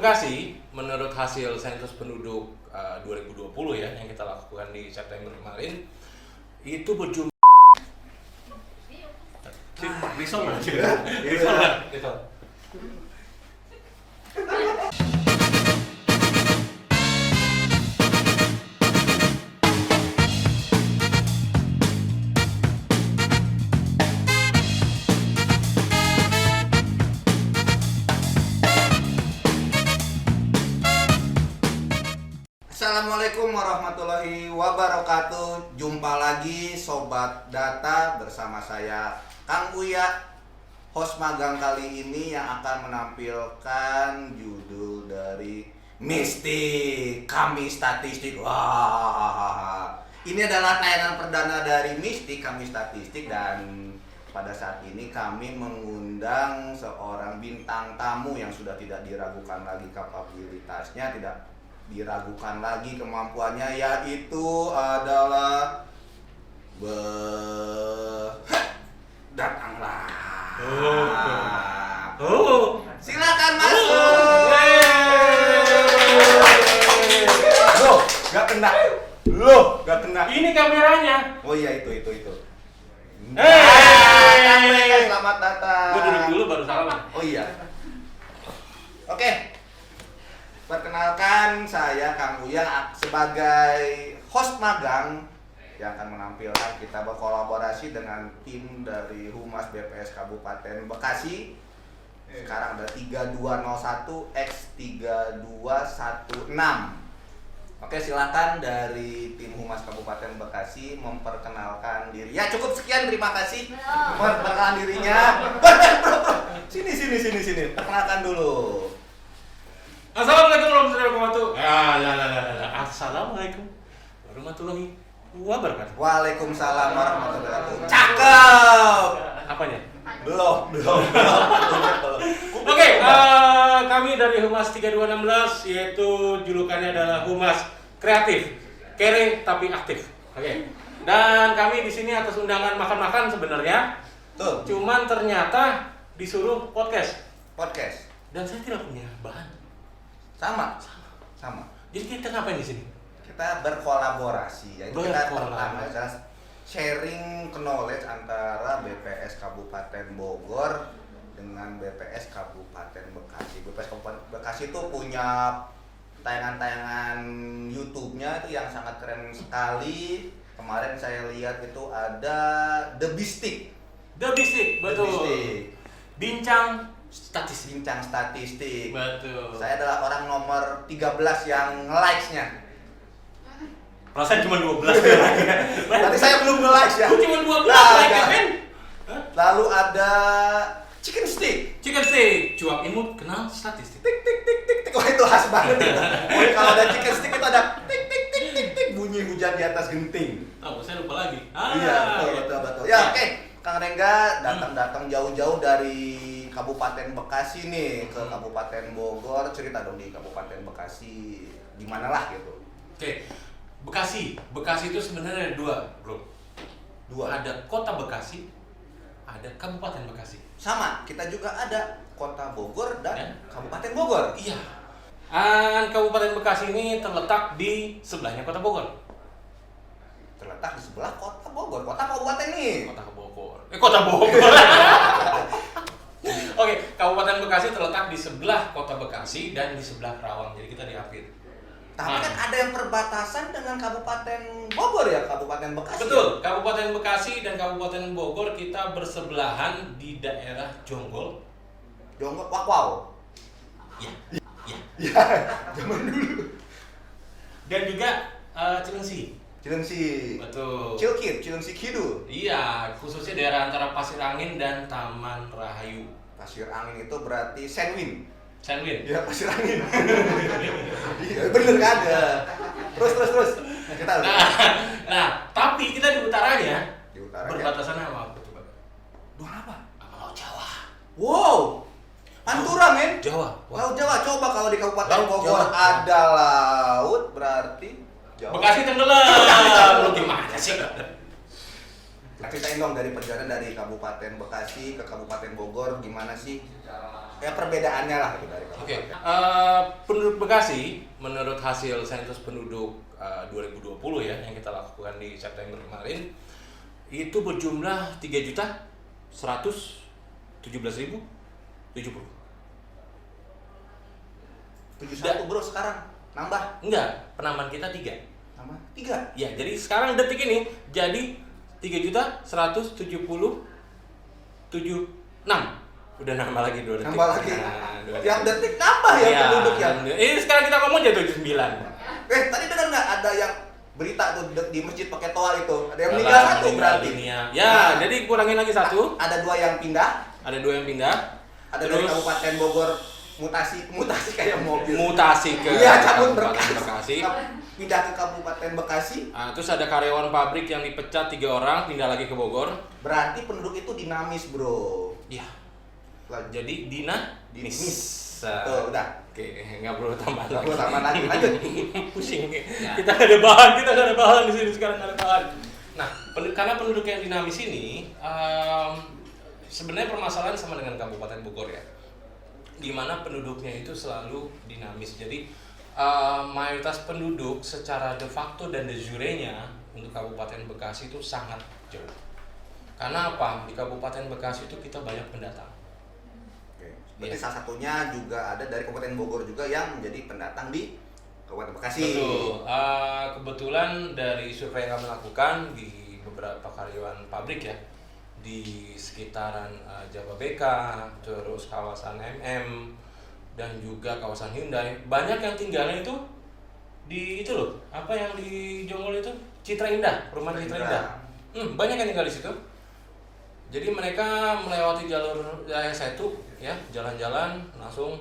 Bekasi, menurut hasil sensus penduduk 2020 ya yang kita lakukan di September kemarin, itu berjumlah risol nggak? Risol. Assalamualaikum warahmatullahi wabarakatuh. Jumpa lagi Sobat Data bersama saya Kang Uya, host magang kali ini yang akan menampilkan judul dari Mistik Kami Statistik. Wah, ini adalah tayangan perdana dari Mistik Kami Statistik, dan pada saat ini kami mengundang seorang bintang tamu yang sudah tidak diragukan lagi kapabilitasnya, tidak diragukan lagi kemampuannya, yaitu adalah datanglah. Silakan masuk. Loh, gak kena. Ini kameranya. Oh iya, itu. Hey. Selamat datang. Gue duduk dulu baru salaman. Oh iya. Oke. Perkenalkan, saya Kang Uya sebagai host magang yang akan menampilkan. Kita berkolaborasi dengan tim dari Humas BPS Kabupaten Bekasi. Sekarang ada 3201 X 3216. Oke, silakan dari tim Humas Kabupaten Bekasi memperkenalkan diri. Ya, cukup sekian, terima kasih. Memperkenalkan dirinya. Sini. Perkenalkan dulu. Assalamualaikum warahmatullahi wabarakatuh. Assalamualaikum warahmatullahi wabarakatuh. Waalaikumsalam warahmatullahi wabarakatuh. Cakep. Apanya? Belum. Oke, kami dari Humas 3216, yaitu julukannya adalah Humas Kreatif, Kere tapi aktif. Oke. Dan kami di sini atas undangan makan-makan sebenarnya. Tuh. Cuman ternyata disuruh podcast. Dan saya tidak punya bahan. Sama. Jadi kita ngapain di sini? Kita berkolaborasi. Jadi kita pertama sharing knowledge antara BPS Kabupaten Bogor dengan BPS Kabupaten Bekasi. BPS Kabupaten Bekasi itu punya tayangan-tayangan YouTube-nya itu yang sangat keren sekali. Kemarin saya lihat itu ada The Bistik, betul. Bincang statistik. Betul. Saya adalah orang nomor 13 yang likes-nya. Perasaan cuma 12. Tadi saya belum nge-likes ya. Cuma 12 like kan? Lalu ada chicken stick. Cuap imut kenal statistik. Tik. Wah, itu khas banget itu. Pokoknya kalau ada chicken stick itu ada tik bunyi hujan di atas genting. Saya lupa lagi. Iya, betul. Ya, oke. Kang Rengga datang jauh-jauh dari Kabupaten Bekasi nih ke Kabupaten Bogor. Cerita dong di Kabupaten Bekasi gimana lah gitu. Oke. Bekasi itu sebenarnya ada dua, bro. Ada Kota Bekasi, ada Kabupaten Bekasi. Sama, kita juga ada Kota Bogor dan Kabupaten Bogor. Iya. Kabupaten Bekasi ini terletak di sebelahnya Kota Bogor. Terletak di sebelah Kota Bogor. Kota kabupaten nih. Kota Bogor. Oke, Kabupaten Bekasi terletak di sebelah Kota Bekasi dan di sebelah Kerawang. Jadi kita diapit. Tapi kan ada yang perbatasan dengan Kabupaten Bogor ya, Kabupaten Bekasi. Betul, ya? Kabupaten Bekasi dan Kabupaten Bogor kita bersebelahan di daerah Jonggol. Wow. Iya. Ya, zaman dulu. Dan juga Cilengsi. Betul. Cilengsi Kidul. Iya, khususnya daerah antara Pasir Angin dan Taman Rahayu. Pasir Angin itu berarti Sandwin. Iya, Pasir Angin. Iya, bener kan? Terus. Kita nah, tapi kita di utaranya. Berbatasan sama apa coba? Luar apa? Sama Laut Jawa. Wow. Pantura, men. Laut Jawa. Coba kalau di Kabupaten Bogor ada laut, berarti Jawa. Bekasi tenggelam. Lu gimana sih? Ceritain dong dari perjalanan dari Kabupaten Bekasi ke Kabupaten Bogor gimana sih? ya perbedaannya lah gitu dari Oke, penduduk Bekasi menurut hasil sensus penduduk 2020 ya yang kita lakukan di September kemarin itu berjumlah 3.117.070. 71 bro sekarang nambah Enggak, penambahan kita 3. nambah 3. Ya, jadi sekarang detik ini jadi 3.177.6. Udah nambah lagi 2 detik. Nambah lagi. Nah, 2 Yang detik nambah ya penduduk ya. Ini sekarang kita ngomong jadi 79. Tadi dengar nggak ada yang berita tuh di masjid pakai toa itu, ada yang meninggal satu berarti. Dunia. Ya, Nah, jadi kurangin lagi 1. Ada 2 yang pindah, Ada 2 yang pindah. ada dari Kabupaten Bogor mutasi kayak mobil. Mutasi ke Iya, cabut Kabupaten Bekasi. Pindah ke Kabupaten Bekasi. Nah, terus ada karyawan pabrik yang dipecat 3 orang pindah lagi ke Bogor. Berarti penduduk itu dinamis, bro. Iya. Lanjut. Jadi dinamis. Tuh, udah. Oke, nggak perlu tambah Nggak lagi. perlu tambah lagi. Lanjut. Pusing. Ya. Kita nggak ada bahan, di sini sekarang nggak ada bahan. Nah, karena penduduk yang dinamis ini, sebenarnya permasalahan sama dengan Kabupaten Bogor ya, di mana penduduknya itu selalu dinamis. Jadi mayoritas penduduk secara de facto dan de jure-nya untuk Kabupaten Bekasi itu sangat jauh. Karena apa? Di Kabupaten Bekasi itu kita banyak pendatang. Berarti Iya. salah satunya juga ada dari Kabupaten Bogor juga yang menjadi pendatang di Kabupaten Bekasi. Betul. Kebetulan dari survei yang kami lakukan di beberapa karyawan pabrik ya di sekitaran Jababeka, terus kawasan MM dan juga kawasan Hyundai, banyak yang tinggalnya itu di itu loh, apa yang di Jonggol itu Citra Indah, perumahan Citra Indah. Banyak yang tinggal di situ. Jadi mereka melewati jalur S1 ya, jalan-jalan langsung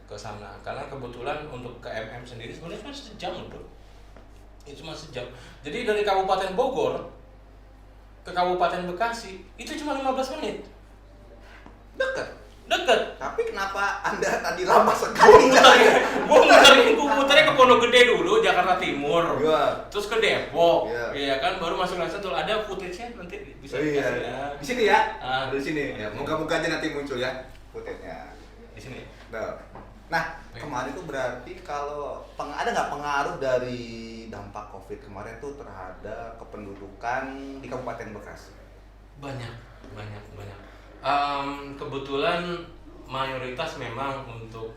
ke sana. Karena kebetulan untuk ke MM sendiri sebenarnya cuma sejam bro. Itu cuma sejam. Jadi dari Kabupaten Bogor ke Kabupaten Bekasi itu cuma 15 menit. Dekat. Deket. Tapi kenapa Anda tadi lama sekali jalannya? Gue muternya ke Pondok Gede dulu, Jakarta Timur. Iya. Terus ke Depok. Iya. Iya kan, baru masuk Lansa tuh ada footage-nya nanti bisa Oh, iya. dikasih ya. Di sini ya? Ah. Di sini. Ya, moga-moga aja nanti muncul ya footage-nya. Di sini. Nah, Oke. kemarin tuh berarti kalau ada nggak pengaruh dari dampak COVID kemarin tuh terhadap kependudukan di Kabupaten Bekasi? Banyak. Kebetulan mayoritas memang untuk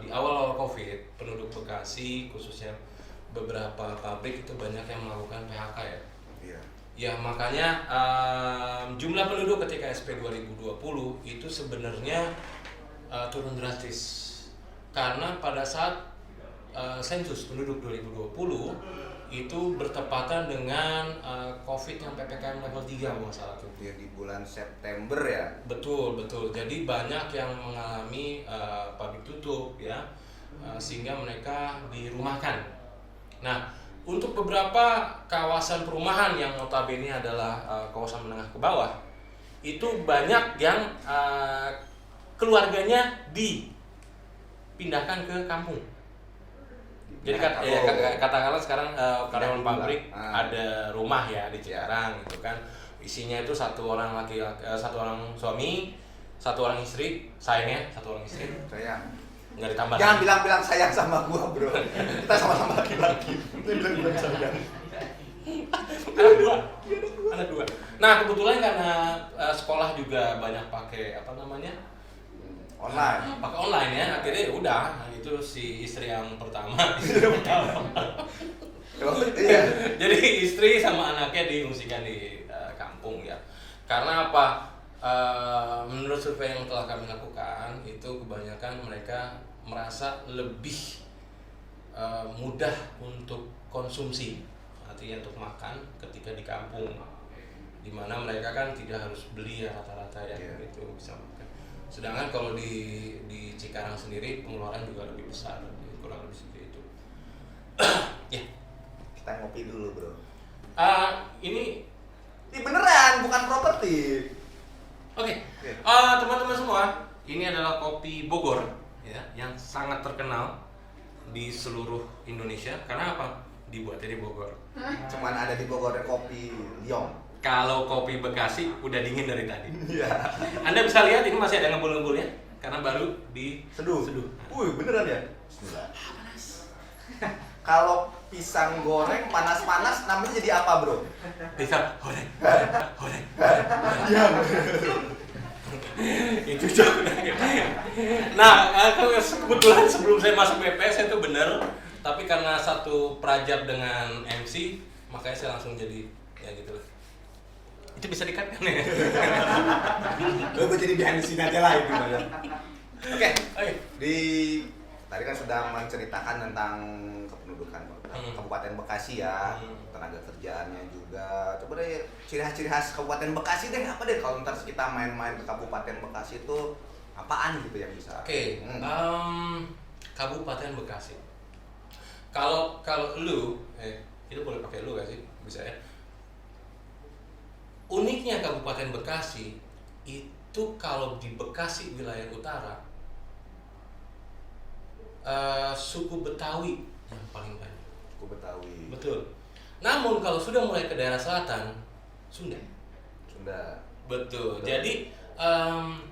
di awal COVID penduduk Bekasi khususnya beberapa pabrik itu banyak yang melakukan PHK ya. Iya. Ya makanya jumlah penduduk ketika SP 2020 itu sebenarnya turun drastis karena pada saat sensus penduduk 2020 itu bertepatan dengan COVID yang PPKM level 3 kalau nggak salah tuh. Ya, di bulan September ya. Betul. Jadi banyak yang mengalami pabrik tutup ya, sehingga mereka dirumahkan. Nah, untuk beberapa kawasan perumahan yang notabene adalah kawasan menengah ke bawah, itu banyak yang keluarganya dipindahkan ke kampung. Jadi katakanlah sekarang karyawan pabrik ada rumah ya di Cikarang gitu kan. Isinya itu satu orang suami, satu orang istri, sayangnya satu orang istri. Sayang. Nggak ditambah. Jangan bilang-bilang sayang sama gua, bro. Kita sama-sama laki-laki. Bilang sayang. Anak dua. Nah, kebetulan karena sekolah juga banyak pakai Online. pakai online ya, akhirnya ya udah. Nah, itu si istri yang pertama. Iya. Jadi istri sama anaknya diungsikan di kampung ya. Karena apa? Menurut survei yang telah kami lakukan itu kebanyakan mereka merasa lebih mudah untuk konsumsi, artinya untuk makan ketika di kampung, dimana mereka kan tidak harus beli ya rata-rata ya, gitu bisa makan. Sedangkan kalau di Cikarang sendiri pengeluaran juga lebih besar, kurang lebih seperti itu. Ya. Kita ngopi dulu, bro. Ini beneran, bukan properti. Oke. Teman-teman semua, ini adalah kopi Bogor ya, yang sangat terkenal di seluruh Indonesia. Karena apa? Dibuatnya di Bogor. Cuman ada di Bogor ada kopi Liong. Kalau kopi Bekasi udah dingin dari tadi. Iya. Anda bisa lihat ini masih ada ngebul-ngebulnya. karena baru Seduh. seduh. Beneran ya? Bismillah. Kalau pisang goreng panas-panas namanya jadi apa, Bro? Bisa goreng. Iya. Itu juga. Nah, kebetulan sebelum saya masuk BPS itu benar, tapi karena satu prajab dengan MC, makanya saya langsung jadi ya gitu lah. Itu bisa di-cut kan ya? Gue jadi behind the scene aja lah itu. Oke, Ayo. Tadi kan sudah menceritakan tentang kependudukan Kabupaten Bekasi ya, tenaga kerjaannya juga. Coba deh ciri khas Kabupaten Bekasi deh, apa deh kalau ntar kita main-main ke Kabupaten Bekasi itu apaan gitu yang bisa? Oke, Kabupaten Bekasi. Kalau lu, itu boleh pakai lu gak sih? Bisa ya. Uniknya Kabupaten Bekasi itu kalau di Bekasi wilayah utara, suku Betawi yang paling banyak. Suku Betawi. Betul. Namun kalau sudah mulai ke daerah selatan, Sunda. Betul. Jadi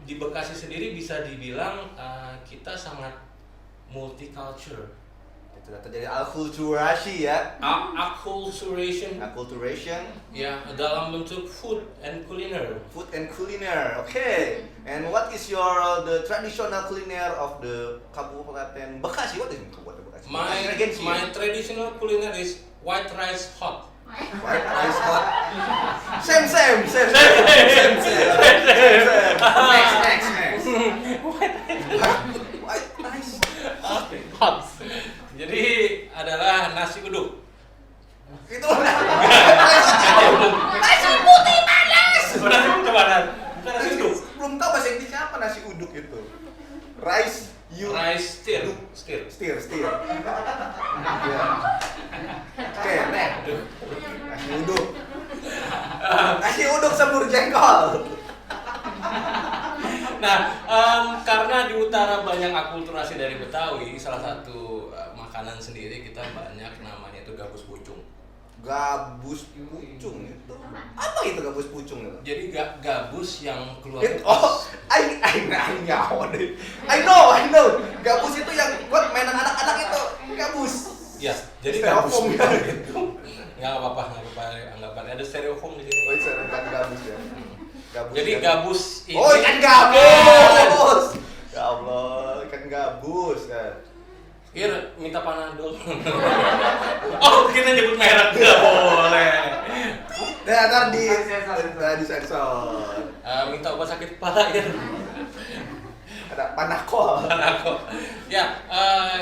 di Bekasi sendiri bisa dibilang kita sangat multicultural. Sudah terjadi alkulturasi ya. Acculturation. Ya, dalam bentuk food and culiner. Okay. And what is the traditional culiner of the Kabupaten Bekasi? What is Kabupaten Bekasi? My traditional culiner is white rice hot. White rice hot. Same. Next. White rice Hot. Jadi adalah nasi uduk. itu nasi putih panas. Bukan nasi uduk. Belum tahu bahasa Inggrisnya apa nasi uduk itu. Rice Stir. Iya. Oke, next. Nasi uduk sembur jengkol. Nah, karena di utara banyak akulturasi dari Betawi, salah satu makanan sendiri kita banyak namanya itu gabus pucung. Gabus pucung itu apa itu gabus pucung itu? Jadi gabus yang keluar I know. Gabus itu yang buat mainan anak-anak itu gabus. Ya, jadi Styrofoam gabus ya. nggak apa-apa anggapan ada styrofoam di sini. Oh, itu bukan gabus ya. Jadi gabus ini. Oh, ikan gabus. Ya Allah, ikan gabus kan. Hier, minta panadol. Oh, kita nyebut merek nggak boleh. Nah, ntar di sensor. Minta obat sakit kepala ya. Ada panakol. Ya,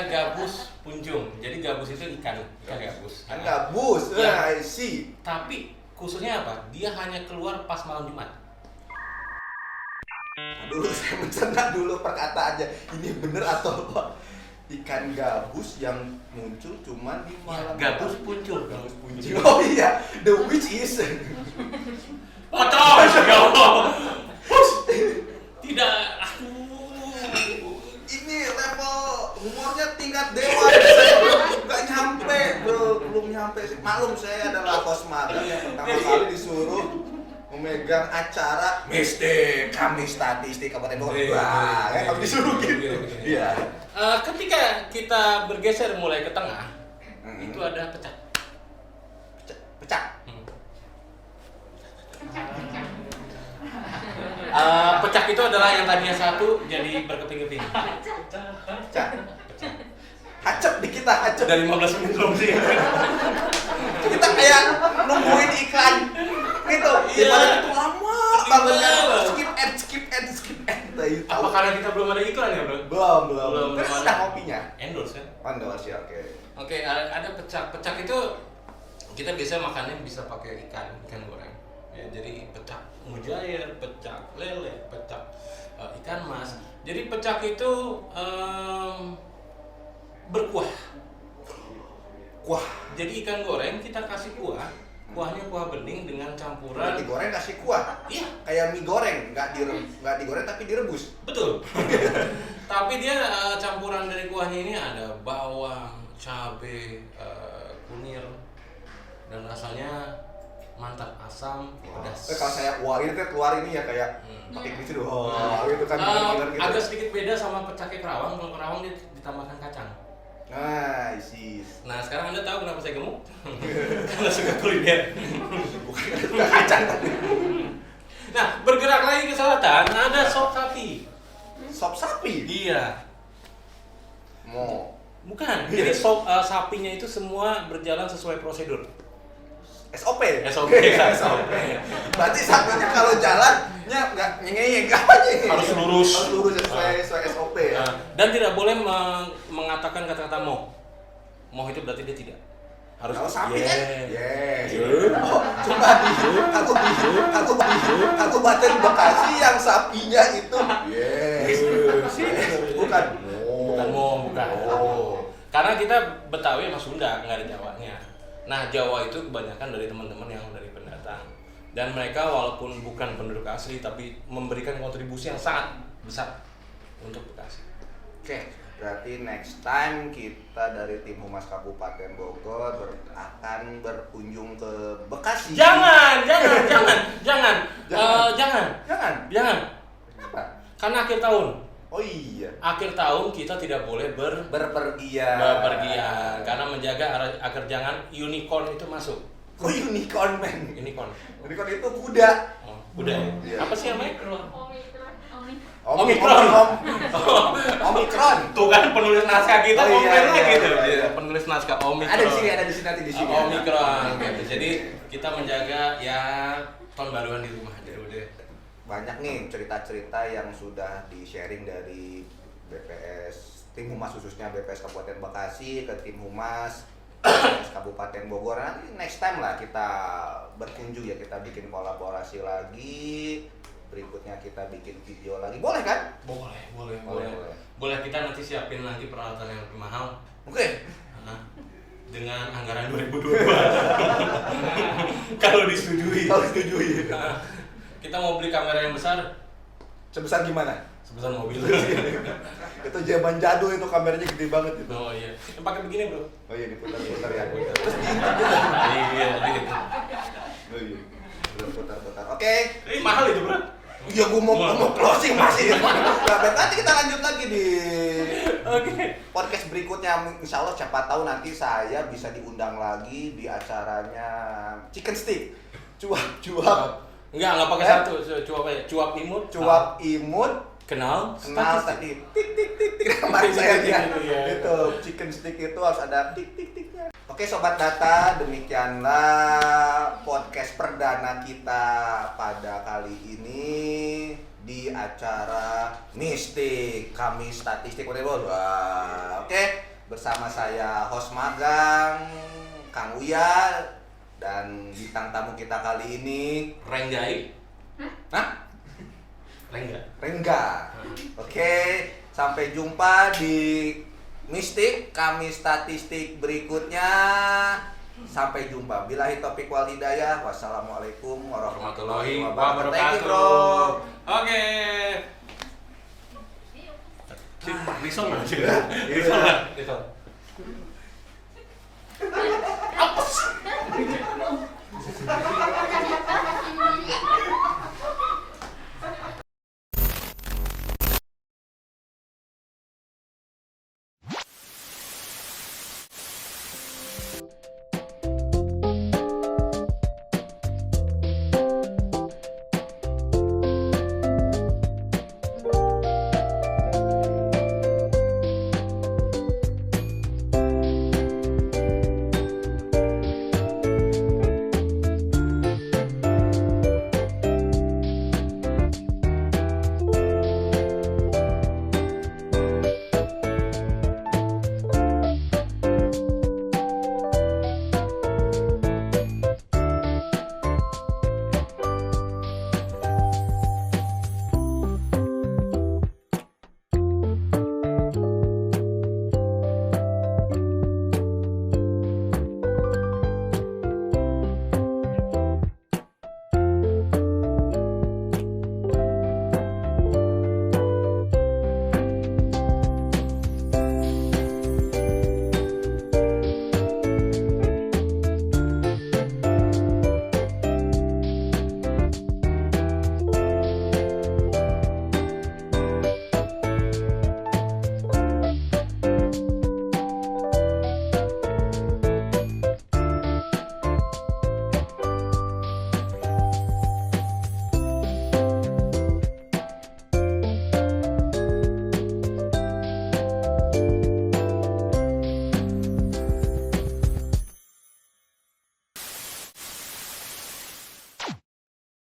gabus puncung. Jadi gabus itu ikan gabus. Kan gabus. Ya. I see. Tapi khususnya apa? Dia hanya keluar pas malam Jumat. Dulu saya mencerna dulu perkataannya. Ini bener atau apa? Ikan gabus yang muncul cuma di malam. Gabus puncung. Oh iya, the witch is. Potong. Ya Allah. Tidak. Ini level humornya tingkat dewa. Nggak nyampe, bro. Belum nyampe sih. Maklum saya adalah host magang yang pertama kali disuruh memegang acara mistik kami statistik Kabupaten Bogor. Wah, kan harus disuruh gitu. Iya. Ketika kita bergeser mulai ke tengah, itu ada pecak. Pecak itu adalah yang tadinya satu jadi berkeping-keping. Pecak. Hacep di kita, hacep. Dari 15 menit belum sih. Kita kayak nungguin iklan gitu. Daripada itu lama banget kan. Skip ad. Nah, itu. Apa karena kita belum ada iklan ya, Bro? Belum. Kan udah kopinya. Endorse kan? Endorse ya, oke. Oke, ada pecak. Pecak itu kita biasa makannya bisa pakai ikan goreng. Ya, jadi pecak mujair, pecak lele, pecak ikan mas. Jadi pecak itu berkuah. Jadi ikan goreng kita kasih kuah. Kuahnya kuah bening dengan campuran. Digoreng kasih kuah. Iya. Kayak mie goreng, nggak digoreng tapi direbus. Betul. Tapi dia campuran dari kuahnya ini ada bawang, cabai, kunir, dan rasanya mantap, asam, pedas. Kalau saya wah ini tuh keluar ini ya kayak pakai gitu gitu kan gitu. Agak sedikit beda sama pecake kerawang. Kalau kerawang dia ditambahkan kacang. Nah, isis. Nah, sekarang Anda tahu kenapa saya gemuk? Karena suka kuliner. Bukan kacang. Nah, bergerak lagi ke selatan, ada sop sapi. Sop sapi. Iya. Mau Bukan. Jadi sop sapinya itu semua berjalan sesuai prosedur. SOP. SOP. SOP. Berarti sapinya kalau jalannya nggak nyengeng apa nyengeng. Harus lurus. Harus lurus sesuai SOP ya. Dan tidak boleh mengatakan kata-kata moh. Moh itu berarti dia tidak. Harus Kalau sapi kan? Yes. Yeah. Oh, cuma aku batin Bekasi yang sapinya itu. Yes. Bukan. Bukan moh, bukan. Oh. Karena kita Betawi sama Sunda, nggak ada Jawanya. Nah, Jawa itu kebanyakan dari teman-teman yang dari pendatang. Dan mereka walaupun bukan penduduk asli, tapi memberikan kontribusi yang sangat besar untuk Bekasi. Oke, berarti next time kita dari tim Humas Kabupaten Bogor akan berkunjung ke Bekasi. Jangan. Kenapa? Karena akhir tahun. Oh iya. Akhir tahun kita tidak boleh Berpergian. bepergian karena menjaga agar jangan unicorn itu masuk. Oh unicorn man. Unicorn. Unicorn itu kuda. Oh, udah. Iya. Apa sih namanya? Omikron. Omikron. Tuh kan penulis naskah kita Oh, iya, komen lagi iya, tuh. iya. Penulis naskah Omikron. Ada di sini nanti di sini. Omikron. Gitu. Jadi kita menjaga ya tahun baruan di rumah aja udah. Banyak nih cerita-cerita yang sudah di-sharing dari BPS tim Humas khususnya BPS Kabupaten Bekasi ke tim Humas BPS Kabupaten Bogor. Nanti next time lah kita berkunjung ya, kita bikin kolaborasi lagi. Berikutnya kita bikin video lagi. Boleh kan? Boleh kita nanti siapin lagi peralatan yang lebih mahal. Oke. Dengan anggaran 2022. Kalau disetujui. Kita mau beli kamera yang besar. Sebesar gimana? Sebesar mobil. Itu zaman jadul itu kameranya gede banget itu. Oh iya. Yang pakai begini, Bro. Oh iya diputar-putar ya. Terus iya, gitu. Oh iya. Putar-putar. Oke. Ini mahal itu, Bro. Iya, gua mau closing masih. Nah, nanti kita lanjut lagi di podcast berikutnya. Insya Allah siapa tahu nanti saya bisa diundang lagi di acaranya Chicken Stick. Cuap. Enggak pakai satu. Cuap imut. Cuap imut. Kenal tadi. Tik. Kemarin saya lihat itu Chicken Stick itu harus ada tik. Oke Sobat Data, demikianlah podcast perdana kita pada kali ini di acara Mistik Kami Statistik Volleyball. Oke, bersama saya host magang Kang Uya dan bintang tamu kita kali ini Renggai. Hah? Rengga. Oke, sampai jumpa di Mistik Kami Statistik berikutnya. Sampai jumpa. Billahi taufiq wal hidayah. Wassalamualaikum warahmatullahi wabarakatuh. Thank you, bro. Oke. Risol mana sih? Iya. Risol.